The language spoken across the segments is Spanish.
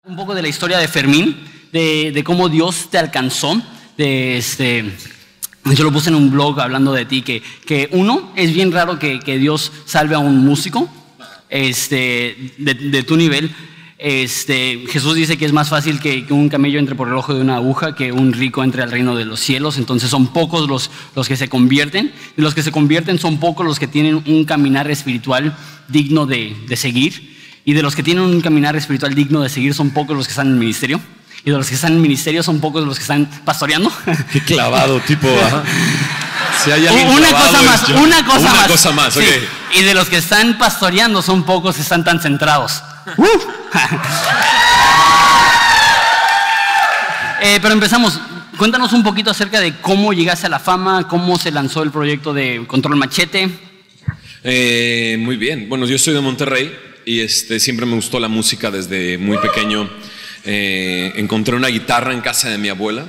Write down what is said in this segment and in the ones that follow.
Un poco de la historia de Fermín, de cómo Dios te alcanzó. Yo lo puse en un blog hablando de ti, que uno, es bien raro que Dios salve a un músico de tu nivel. Jesús dice que es más fácil que un camello entre por el ojo de una aguja que un rico entre al reino de los cielos. Entonces son pocos los que se convierten, y los que se convierten son pocos los que tienen un caminar espiritual digno de seguir. Y de los que tienen un caminar espiritual digno de seguir son pocos los que están en el ministerio. Y de los que están en el ministerio son pocos los que están pastoreando. Qué clavado, tipo. Si hay alguien una clavado, cosa más. Sí. Okay. Y de los que están pastoreando son pocos que están tan centrados. Pero empezamos. Cuéntanos un poquito acerca de cómo llegaste a la fama, cómo se lanzó el proyecto de Control Machete. Muy bien. Bueno, yo soy de Monterrey y siempre me gustó la música desde muy pequeño. Encontré una guitarra en casa de mi abuela,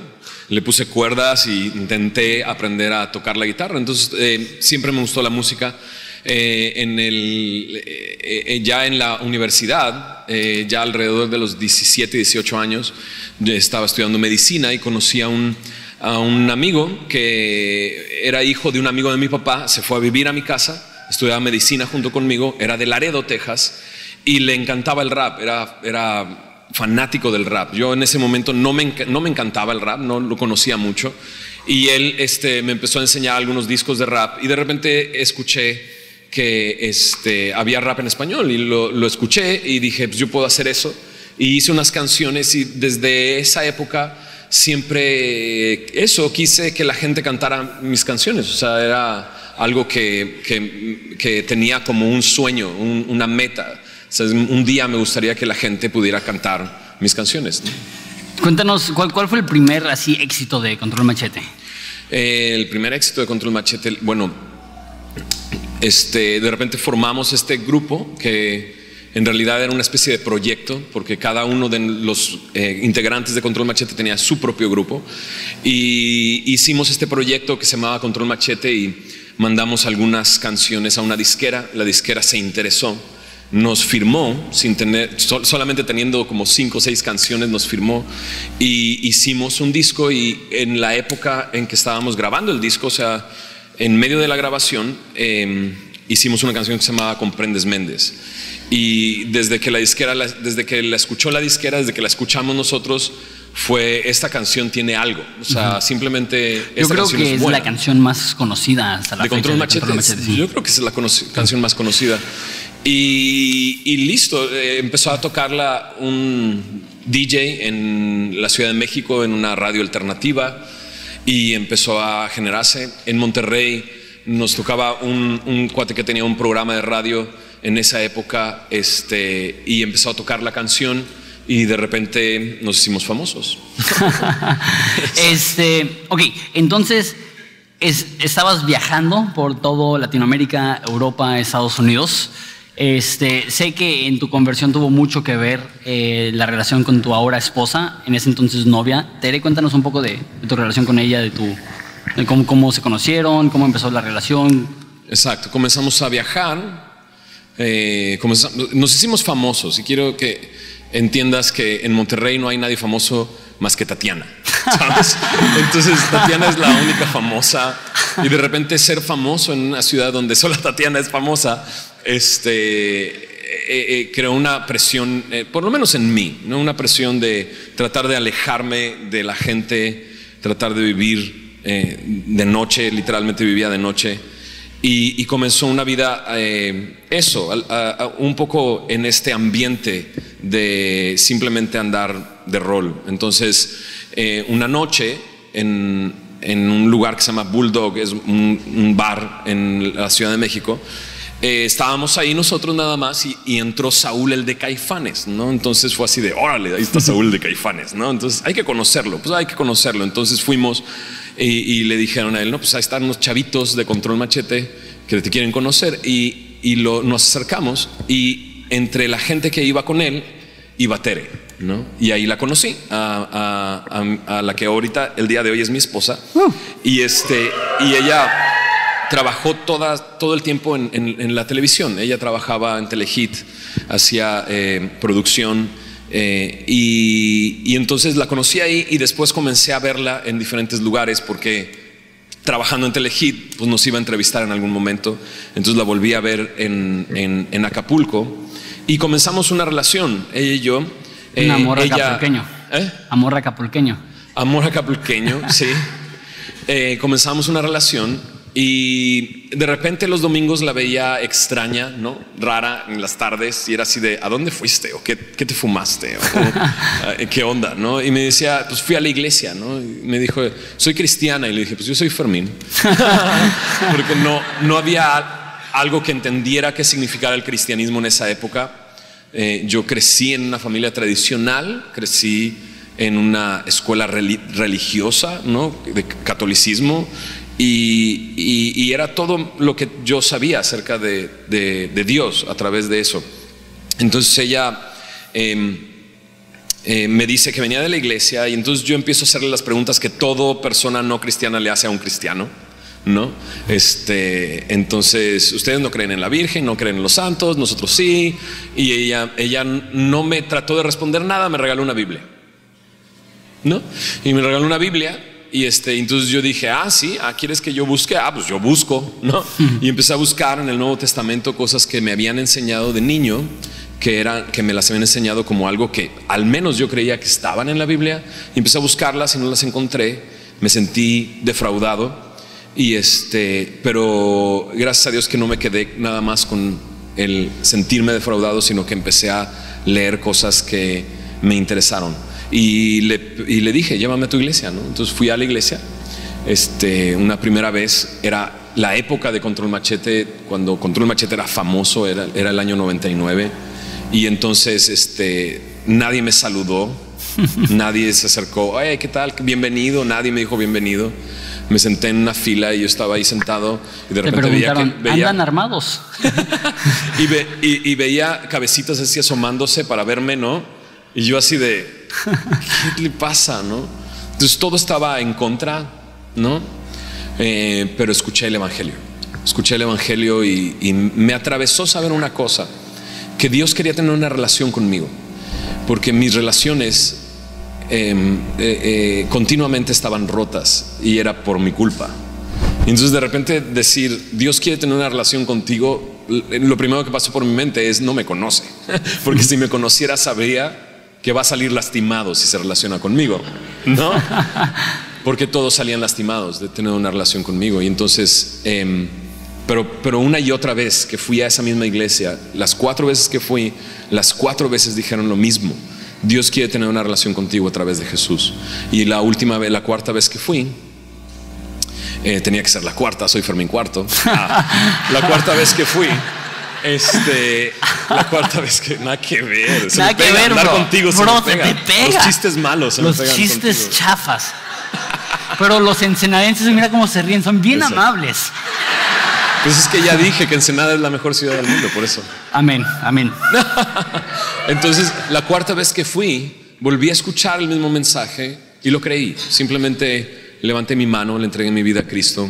le puse cuerdas y intenté aprender a tocar la guitarra. Entonces siempre me gustó la música. Ya en la universidad, ya alrededor de los 17, 18 años, estaba estudiando medicina y conocí a un amigo que era hijo de un amigo de mi papá. Se fue a vivir a mi casa, estudiaba medicina junto conmigo, era de Laredo, Texas, y le encantaba el rap, era fanático del rap. Yo en ese momento no me encantaba el rap, no lo conocía mucho, y él me empezó a enseñar algunos discos de rap, y de repente escuché que había rap en español, y lo escuché y dije, pues yo puedo hacer eso, y hice unas canciones, y desde esa época siempre quise que la gente cantara mis canciones. O sea, era algo que tenía como un sueño, una meta. O sea, un día me gustaría que la gente pudiera cantar mis canciones, ¿no? Cuéntanos, ¿cuál fue el primer así éxito de Control Machete? El primer éxito de Control Machete, bueno, de repente formamos este grupo que en realidad era una especie de proyecto, porque cada uno de los integrantes de Control Machete tenía su propio grupo, y hicimos este proyecto que se llamaba Control Machete y mandamos algunas canciones a una disquera. La disquera se interesó, nos firmó solamente teniendo como 5 o 6 canciones, nos firmó y hicimos un disco. Y en la época en que estábamos grabando el disco, o sea, en medio de la grabación, hicimos una canción que se llamaba Comprendes Méndez. Y desde que la escuchó la disquera, desde que la escuchamos nosotros, esta canción tiene algo. O sea, simplemente yo creo que es la canción más conocida hasta la fecha de Control Machete. Sí. Yo creo que es la canción más conocida. Y listo, empezó a tocarla un DJ en la Ciudad de México, en una radio alternativa, y empezó a generarse. En Monterrey nos tocaba un cuate que tenía un programa de radio en esa época, y empezó a tocar la canción, y de repente nos hicimos famosos. Ok, entonces estabas viajando por todo Latinoamérica, Europa, Estados Unidos. Sé que en tu conversión tuvo mucho que ver la relación con tu ahora esposa, en ese entonces novia. Tere, cuéntanos un poco de tu relación con ella, de cómo se conocieron, cómo empezó la relación. Exacto, comenzamos a viajar, nos hicimos famosos, y quiero que entiendas que en Monterrey no hay nadie famoso más que Tatiana, ¿sabes? Entonces Tatiana es la única famosa, y de repente ser famoso en una ciudad donde solo Tatiana es famosa, creó una presión, por lo menos en mí, ¿no? Una presión de tratar de alejarme de la gente, tratar de vivir de noche. Literalmente vivía de noche, y comenzó una vida un poco en este ambiente de simplemente andar de rol. Entonces una noche en un lugar que se llama Bulldog, es un bar en la Ciudad de México, estábamos ahí nosotros nada más, y entró Saúl, el de Caifanes, ¿no? Entonces fue así de, órale, ahí está Saúl de Caifanes, ¿no? Entonces hay que conocerlo, Entonces fuimos y le dijeron a él, no, pues ahí están unos chavitos de Control Machete que te quieren conocer, y nos acercamos, y entre la gente que iba con él iba Tere, ¿no? Y ahí la conocí, a la que ahorita, el día de hoy, es mi esposa. Y ella trabajó todo el tiempo en la televisión. Ella trabajaba en Telehit, hacía producción, Y entonces la conocí ahí y después comencé a verla en diferentes lugares porque trabajando en Telehit pues nos iba a entrevistar en algún momento. Entonces la volví a ver en Acapulco y comenzamos una relación, ella y yo. Un amor acapulqueño. Amor acapulqueño. Amor acapulqueño, sí. Comenzamos una relación y de repente los domingos la veía extraña, ¿no? Rara en las tardes y era así de ¿a dónde fuiste? ¿O qué te fumaste? ¿O qué onda? ¿No? Y me decía, pues fui a la iglesia, ¿no? Y me dijo, soy cristiana. Y le dije, pues yo soy Fermín. Porque no había algo que entendiera qué significaba el cristianismo en esa época. Yo crecí en una familia tradicional, crecí en una escuela religiosa, ¿no? De catolicismo. Y era todo lo que yo sabía acerca de Dios a través de eso. Entonces ella me dice que venía de la iglesia y entonces yo empiezo a hacerle las preguntas que toda persona no cristiana le hace a un cristiano, ¿no? Entonces ustedes no creen en la Virgen, no creen en los santos, nosotros sí. Y ella no me trató de responder nada, me regaló una Biblia, ¿no? Y me regaló una Biblia. Y entonces yo dije, sí, ¿quieres que yo busque? Pues yo busco, ¿no? Y empecé a buscar en el Nuevo Testamento cosas que me habían enseñado de niño, que me las habían enseñado como algo que al menos yo creía que estaban en la Biblia. Y empecé a buscarlas y no las encontré. Me sentí defraudado. Pero gracias a Dios que no me quedé nada más con el sentirme defraudado, sino que empecé a leer cosas que me interesaron. Y le dije, llévame a tu iglesia, ¿no? Entonces fui a la iglesia. Una primera vez, era la época de Control Machete, cuando Control Machete era famoso, era el año 99. Y entonces nadie me saludó, nadie se acercó, oye, ¿qué tal? Bienvenido. Nadie me dijo bienvenido. Me senté en una fila y yo estaba ahí sentado y de repente veía ¿andan armados? y veía cabecitas así asomándose para verme, ¿no? Y yo así de, ¿qué le pasa, no? Entonces todo estaba en contra, ¿no? Pero escuché el Evangelio y me atravesó saber una cosa, que Dios quería tener una relación conmigo, porque mis relaciones continuamente estaban rotas y era por mi culpa. Y entonces de repente decir, Dios quiere tener una relación contigo, lo primero que pasó por mi mente es, no me conoce, porque si me conociera sabría que va a salir lastimado si se relaciona conmigo, ¿no? Porque todos salían lastimados de tener una relación conmigo. Y entonces, pero una y otra vez que fui a esa misma iglesia, las 4 veces que fui, las 4 veces dijeron lo mismo: Dios quiere tener una relación contigo a través de Jesús. Y la cuarta vez que fui, tenía que ser la cuarta, soy Fermín Cuarto. La cuarta vez que fui, la cuarta vez que nada que ver, nada que ver, andar bro. contigo, bro, se me pega. Los chistes malos se los me pegan chistes contigo. chafas. Pero los ensenadenses, mira cómo se ríen, son bien amables. Pues es que ya dije que Ensenada es la mejor ciudad del mundo, por eso. Amén, amén. Entonces la cuarta vez que fui, volví a escuchar el mismo mensaje y lo creí. Simplemente levanté mi mano, le entregué mi vida a Cristo.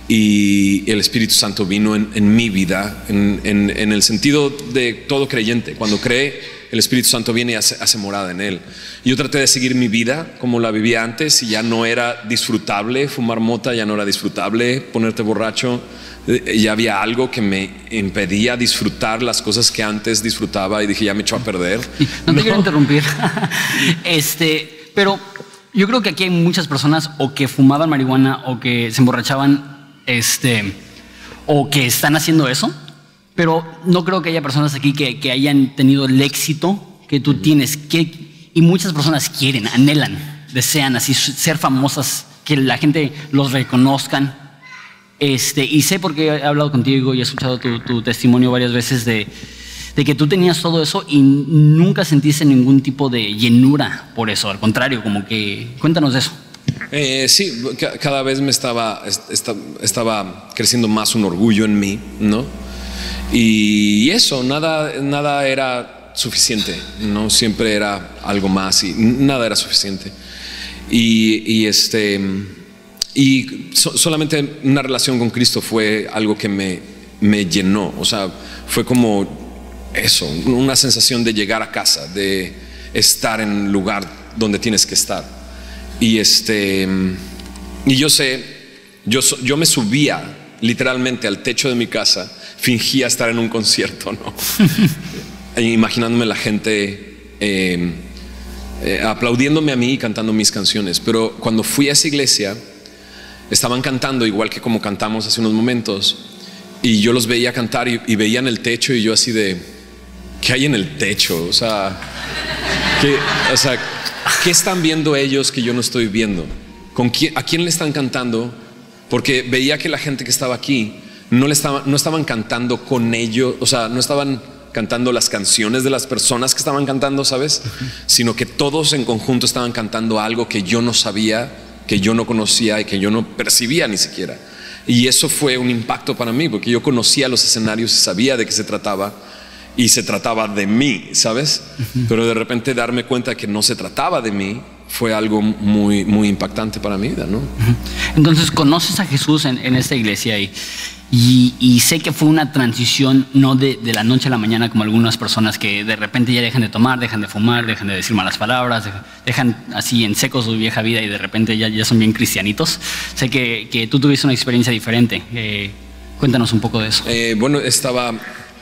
Y el Espíritu Santo vino en mi vida, en el sentido de todo creyente. Cuando cree, el Espíritu Santo viene y hace morada en él. Yo traté de seguir mi vida como la vivía antes y ya no era disfrutable. Fumar mota ya no era disfrutable. Ponerte borracho, ya había algo que me impedía disfrutar las cosas que antes disfrutaba y dije, ya me echó a perder. No te quiero interrumpir. Pero yo creo que aquí hay muchas personas o que fumaban marihuana o que se emborrachaban, o que están haciendo eso, pero no creo que haya personas aquí que hayan tenido el éxito que tú tienes, y muchas personas quieren, anhelan, desean así ser famosas, que la gente los reconozcan. Y sé porque he hablado contigo y he escuchado tu testimonio varias veces de que tú tenías todo eso y nunca sentiste ningún tipo de llenura por eso, al contrario, como que cuéntanos de eso. Sí, cada vez me estaba creciendo más un orgullo en mí, ¿no? Y eso, nada era suficiente, ¿no? Siempre era algo más y nada era suficiente. Solamente una relación con Cristo fue algo que me llenó. O sea, fue como eso, una sensación de llegar a casa, de estar en el lugar donde tienes que estar. Y yo sé, yo me subía literalmente al techo de mi casa, fingía estar en un concierto, ¿no? Imaginándome la gente aplaudiéndome a mí y cantando mis canciones. Pero cuando fui a esa iglesia, estaban cantando igual que como cantamos hace unos momentos, y yo los veía cantar y veían el techo, y yo así de, ¿qué hay en el techo? O sea, ¿qué están viendo ellos que yo no estoy viendo? ¿A quién le están cantando? Porque veía que la gente que estaba aquí no estaban cantando con ellos, o sea, no estaban cantando las canciones de las personas que estaban cantando, ¿sabes? Sino que todos en conjunto estaban cantando algo que yo no sabía, que yo no conocía y que yo no percibía ni siquiera. Y eso fue un impacto para mí, porque yo conocía los escenarios y sabía de qué se trataba, y se trataba de mí, ¿sabes? Pero de repente darme cuenta que no se trataba de mí fue algo muy, muy impactante para mi vida, ¿no? Entonces conoces a Jesús en esta iglesia y sé que fue una transición no de la noche a la mañana, como algunas personas que de repente ya dejan de tomar, dejan de fumar, dejan de decir malas palabras, dejan así en seco su vieja vida y de repente ya son bien cristianitos. Sé que tú tuviste una experiencia diferente. Cuéntanos un poco de eso. Bueno, estaba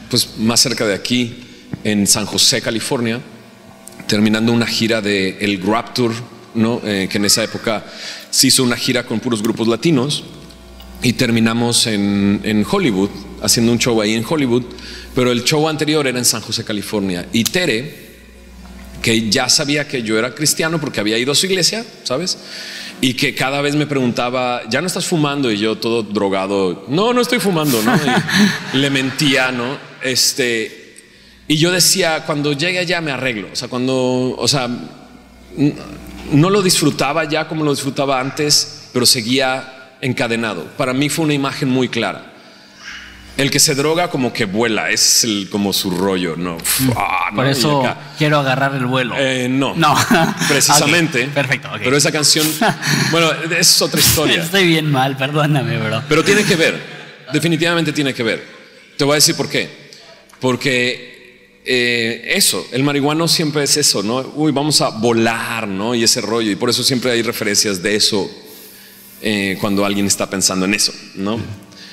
pues más cerca de aquí, en San José, California, terminando una gira de el Grab Tour, ¿no? Que en esa época se hizo una gira con puros grupos latinos, y terminamos en Hollywood, haciendo un show ahí en Hollywood, pero el show anterior era en San José, California. Y Tere, que ya sabía que yo era cristiano porque había ido a su iglesia, ¿sabes? Y que cada vez me preguntaba, ¿ya no estás fumando? Y yo todo drogado, no estoy fumando, ¿no? Y le mentía, ¿no? Y yo decía, cuando llegue allá me arreglo. O sea, no lo disfrutaba ya como lo disfrutaba antes, pero seguía encadenado. Para mí fue una imagen muy clara. El que se droga como que vuela, es como su rollo, ¿no? Por eso quiero agarrar el vuelo. No, precisamente. Okay, perfecto. Okay. Pero esa canción, bueno, es otra historia. Estoy bien mal, perdóname, bro. Pero tiene que ver, definitivamente tiene que ver. Te voy a decir por qué. Porque el marihuano siempre es eso, ¿no? Uy, vamos a volar, ¿no? Y ese rollo. Y por eso siempre hay referencias de eso cuando alguien está pensando en eso, ¿no?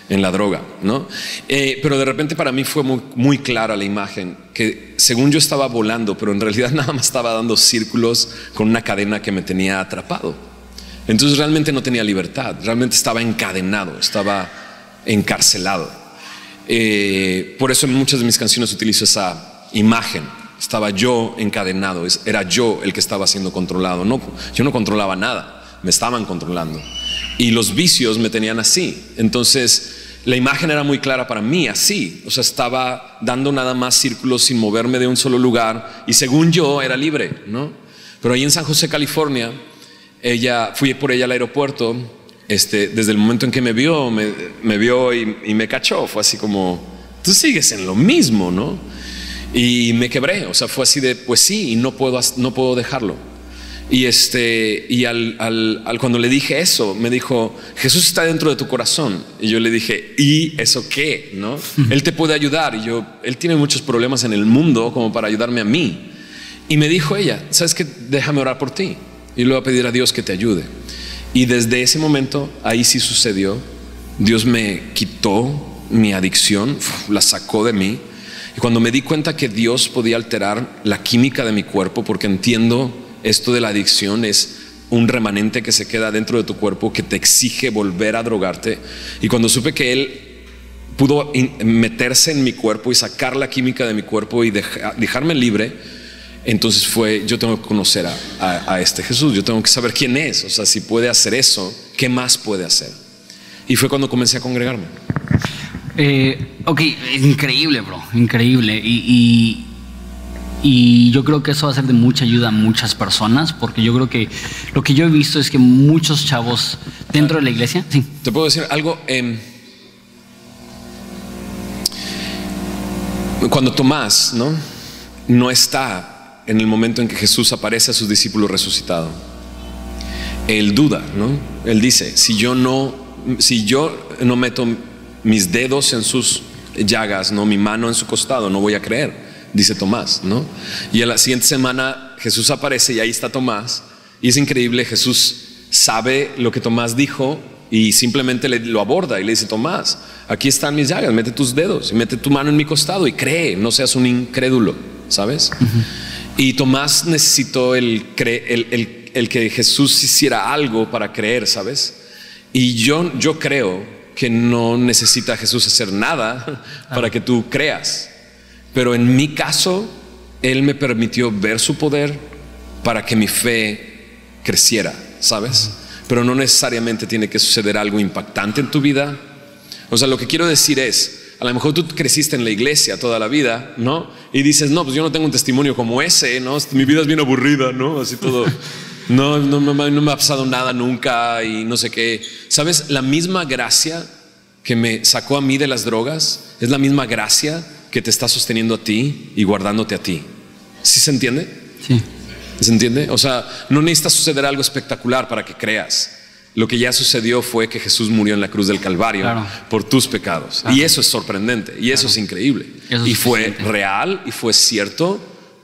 En la droga, ¿no? Pero de repente para mí fue muy, muy clara la imagen, que según yo estaba volando, pero en realidad nada más estaba dando círculos con una cadena que me tenía atrapado. Entonces realmente no tenía libertad, realmente estaba encadenado, estaba encarcelado. Por eso en muchas de mis canciones utilizo esa imagen. Estaba yo encadenado, era yo el que estaba siendo controlado. No, yo no controlaba nada, me estaban controlando. Y los vicios me tenían así. Entonces la imagen era muy clara para mí, así. O sea, estaba dando nada más círculos sin moverme de un solo lugar, y según yo era libre, ¿no? Pero ahí en San José, California, fui por ella al aeropuerto. Desde el momento en que me vio y me cachó. Fue así como, tú sigues en lo mismo, ¿no? Y me quebré. O sea, fue así de, pues sí, y no puedo dejarlo. Y cuando le dije eso, me dijo, Jesús está dentro de tu corazón. Y yo le dije, ¿y eso qué? ¿No? Él te puede ayudar. Y él tiene muchos problemas en el mundo como para ayudarme a mí. Y me dijo ella, ¿sabes qué? Déjame orar por ti. Y le voy a pedir a Dios que te ayude. Y desde ese momento, ahí sí sucedió. Dios me quitó mi adicción, la sacó de mí. Y cuando me di cuenta que Dios podía alterar la química de mi cuerpo, porque entiendo esto de la adicción es un remanente que se queda dentro de tu cuerpo que te exige volver a drogarte. Y cuando supe que Él pudo meterse en mi cuerpo y sacar la química de mi cuerpo y dejarme libre, entonces yo tengo que conocer a este Jesús. Yo tengo que saber quién es. O sea, si puede hacer eso, ¿qué más puede hacer? Y fue cuando comencé a congregarme. Ok, increíble, bro, increíble. Y yo creo que eso va a ser de mucha ayuda a muchas personas, porque yo creo que lo que yo he visto es que muchos chavos dentro de la iglesia, sí. ¿Te puedo decir algo? Cuando Tomás, no está en el momento en que Jesús aparece a sus discípulos resucitado, él duda, ¿no? Él dice, si yo no meto mis dedos en sus llagas, mi mano en su costado, no voy a creer. Dice Tomás, ¿no? Y a la siguiente semana Jesús aparece y ahí está Tomás. Y es increíble, Jesús sabe lo que Tomás dijo y simplemente lo aborda y le dice: Tomás, aquí están mis llagas, mete tus dedos y mete tu mano en mi costado y cree, no seas un incrédulo, ¿sabes? Y Tomás necesitó el que Jesús hiciera algo para creer, ¿sabes? Y yo creo que no necesita Jesús hacer nada para que tú creas. Pero en mi caso, Él me permitió ver su poder para que mi fe creciera, ¿sabes? Pero no necesariamente tiene que suceder algo impactante en tu vida. O sea, lo que quiero decir es, a lo mejor tú creciste en la iglesia toda la vida, ¿no? Y dices: no, pues yo no tengo un testimonio como ese, ¿no? Mi vida es bien aburrida, ¿no? Así todo. No me ha pasado nada nunca y no sé qué. ¿Sabes? La misma gracia que me sacó a mí de las drogas es la misma gracia que te está sosteniendo a ti y guardándote a ti. ¿Sí se entiende? Sí. ¿Se entiende? O sea, no necesita suceder algo espectacular para que creas. Lo que ya sucedió fue que Jesús murió en la cruz del Calvario, claro, por tus pecados. Claro. Y eso es sorprendente, y eso, claro, es increíble. Eso y fue real, y fue cierto.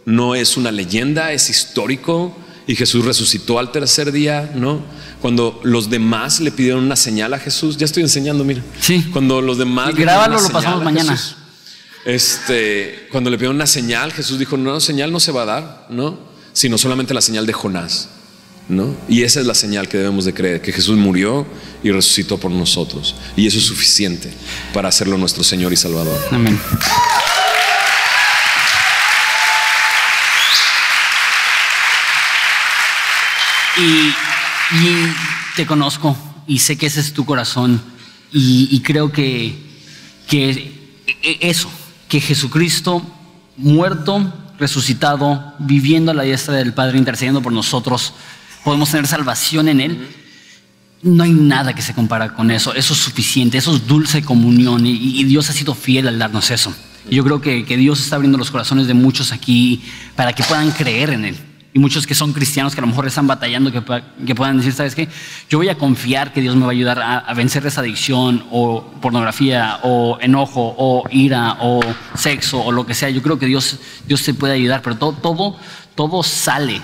No es una leyenda, es histórico. Y Jesús resucitó al tercer día, ¿no? Cuando los demás le pidieron una señal a Jesús. Ya estoy enseñando, mira. Sí. Cuando los demás grábalo, lo pasamos mañana. Cuando le pidieron una señal, Jesús dijo: no, señal no se va a dar, ¿no? Sino solamente la señal de Jonás, ¿no? Y esa es la señal que debemos de creer, que Jesús murió y resucitó por nosotros, y eso es suficiente para hacerlo nuestro Señor y Salvador. Amén. Y te conozco y sé que ese es tu corazón, y creo que eso, que Jesucristo muerto, resucitado, viviendo a la diestra del Padre, intercediendo por nosotros, podemos tener salvación en Él. No hay nada que se compara con eso. Eso es suficiente, eso es dulce comunión, y Dios ha sido fiel al darnos eso. Y yo creo que Dios está abriendo los corazones de muchos aquí para que puedan creer en Él. Y muchos que son cristianos que a lo mejor están batallando, que puedan decir: ¿sabes qué? Yo voy a confiar que Dios me va a ayudar a vencer esa adicción, o pornografía, o enojo, o ira, o sexo, o lo que sea. Yo creo que Dios te puede ayudar, pero todo sale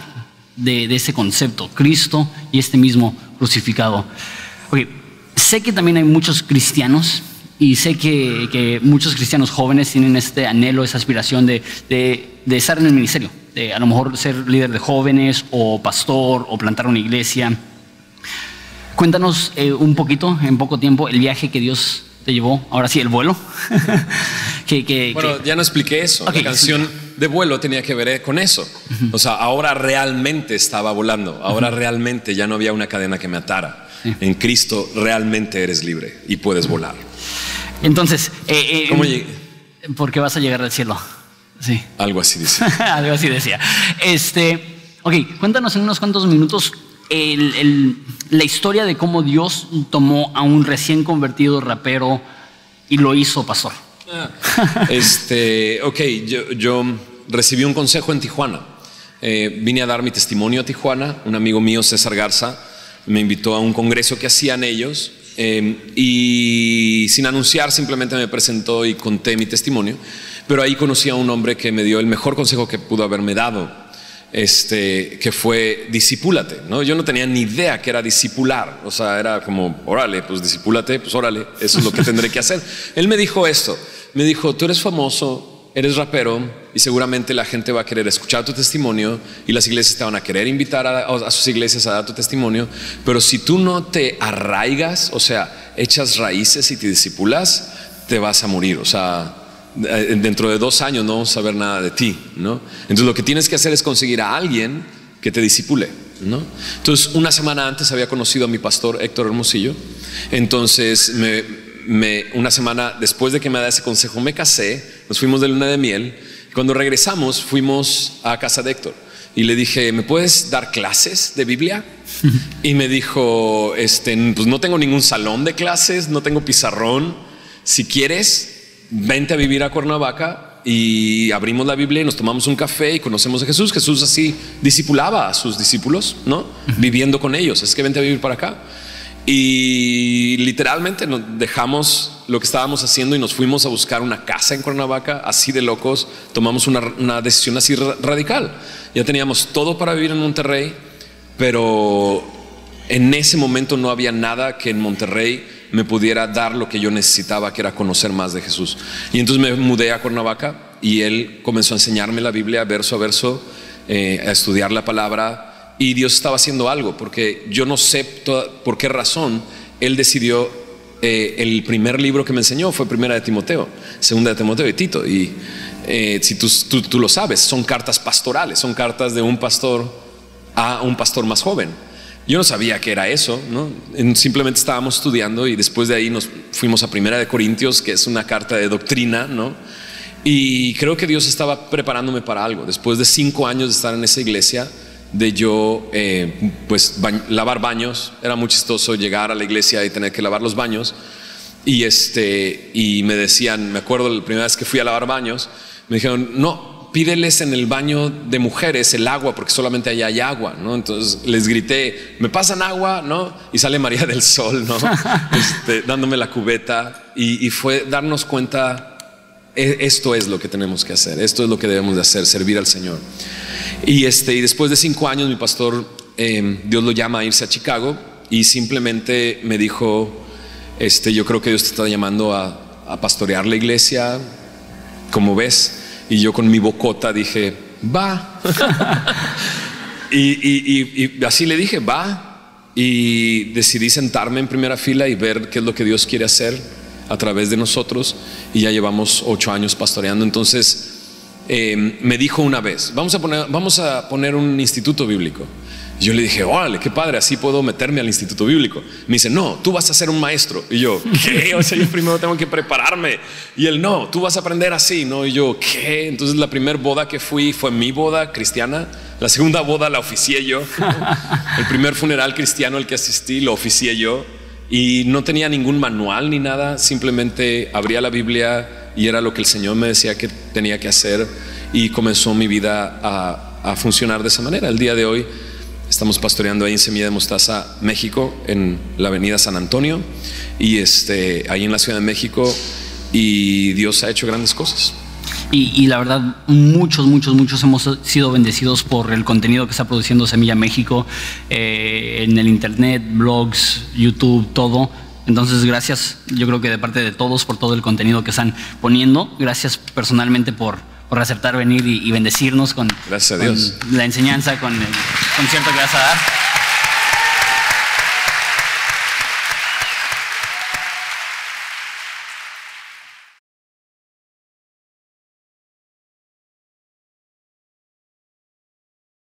de ese concepto: Cristo y este mismo crucificado. Okay. Sé que también hay muchos cristianos, y sé que muchos cristianos jóvenes tienen este anhelo, esa aspiración de estar en el ministerio, de a lo mejor ser líder de jóvenes, o pastor, o plantar una iglesia. Cuéntanos un poquito, en poco tiempo, el viaje que Dios te llevó. Ahora sí, el vuelo. Ya no expliqué eso. Okay, la canción de vuelo tenía que ver con eso. O sea, ahora realmente estaba volando. Ahora realmente ya no había una cadena que me atara. En Cristo realmente eres libre y puedes volar. Entonces, ¿cómo llegué? Porque vas a llegar al cielo. Sí. Algo así dice. Algo así decía. Ok, cuéntanos en unos cuantos minutos la historia de cómo Dios tomó a un recién convertido rapero y lo hizo pastor. Ok, yo recibí un consejo en Tijuana. Vine a dar mi testimonio a Tijuana. Un amigo mío, César Garza, me invitó a un congreso que hacían ellos, y sin anunciar simplemente me presentó y conté mi testimonio. Pero ahí conocí a un hombre que me dio el mejor consejo que pudo haberme dado, que fue: discípulate, ¿no? Yo no tenía ni idea que era discipular. O sea, era como: órale, pues discípulate, pues órale, eso es lo que tendré que hacer. Él me dijo esto, me dijo: tú eres famoso, eres rapero, y seguramente la gente va a querer escuchar tu testimonio, y las iglesias te van a querer invitar a sus iglesias a dar tu testimonio, pero si tú no te arraigas, o sea, echas raíces y te discipulas, te vas a morir. O sea, dentro de 2 años no vamos a saber nada de ti, ¿no? Entonces lo que tienes que hacer es conseguir a alguien que te discipule, ¿no? Entonces, una semana antes había conocido a mi pastor Héctor Hermosillo. Entonces una semana después de que me da ese consejo, me casé, nos fuimos de luna de miel. Cuando regresamos, fuimos a casa de Héctor y le dije: ¿me puedes dar clases de Biblia? Y me dijo: pues no tengo ningún salón de clases, no tengo pizarrón. Si quieres, vente a vivir a Cuernavaca y abrimos la Biblia y nos tomamos un café y conocemos a Jesús. Jesús así discipulaba a sus discípulos, ¿no? Viviendo con ellos. Es que vente a vivir para acá. Y literalmente nos dejamos lo que estábamos haciendo y nos fuimos a buscar una casa en Cuernavaca, así de locos. Tomamos una decisión así radical. Ya teníamos todo para vivir en Monterrey, pero en ese momento no había nada que en Monterrey me pudiera dar lo que yo necesitaba, que era conocer más de Jesús. Y entonces me mudé a Cuernavaca y él comenzó a enseñarme la Biblia verso a verso, a estudiar la palabra. Y Dios estaba haciendo algo, porque yo no sé por qué razón él decidió, el primer libro que me enseñó fue Primera de Timoteo, Segunda de Timoteo y Tito. Y si tú lo sabes, son cartas pastorales, son cartas de un pastor a un pastor más joven. Yo no sabía que era eso, ¿no? Simplemente estábamos estudiando y después de ahí nos fuimos a Primera de Corintios, que es una carta de doctrina, ¿no? Y creo que Dios estaba preparándome para algo. Después de 5 años de estar en esa iglesia, de yo pues lavar baños, era muy chistoso llegar a la iglesia y tener que lavar los baños. Y me decían, me acuerdo la primera vez que fui a lavar baños, me dijeron, no, pídeles en el baño de mujeres el agua, porque solamente allá hay agua, ¿no? Entonces les grité, ¿me pasan agua? ¿No? Y sale María del Sol, ¿no? Dándome la cubeta, y fue darnos cuenta, esto es lo que tenemos que hacer, esto es lo que debemos de hacer, servir al Señor. Y después de 5 años mi pastor, Dios lo llama a irse a Chicago y simplemente me dijo, yo creo que Dios te está llamando a pastorear la iglesia, como ves. Y yo con mi bocota dije, va. y así le dije, va. Y decidí sentarme en primera fila y ver qué es lo que Dios quiere hacer a través de nosotros. Y ya llevamos 8 años pastoreando. Entonces me dijo una vez, vamos a poner un instituto bíblico. Y yo le dije, órale, qué padre, así puedo meterme al instituto bíblico. Me dice, no, tú vas a ser un maestro. Y yo, ¿qué? O sea, yo primero tengo que prepararme. Y él, no, tú vas a aprender así, ¿no? Y yo, ¿qué? Entonces la primera boda que fui fue mi boda cristiana. La segunda boda la oficié yo. El primer funeral cristiano al que asistí lo oficié yo. Y no tenía ningún manual ni nada, simplemente abría la Biblia y era lo que el Señor me decía que tenía que hacer. Y comenzó mi vida a funcionar de esa manera. El día de hoy estamos pastoreando ahí en Semilla de Mostaza, México, en la avenida San Antonio, y ahí en la Ciudad de México, y Dios ha hecho grandes cosas. Y la verdad, muchos hemos sido bendecidos por el contenido que está produciendo Semilla México, en el internet, blogs, YouTube, todo. Entonces, gracias, yo creo que de parte de todos por todo el contenido que están poniendo. Gracias personalmente por aceptar venir y bendecirnos con, gracias a Dios, con la enseñanza, con el concierto que vas a dar.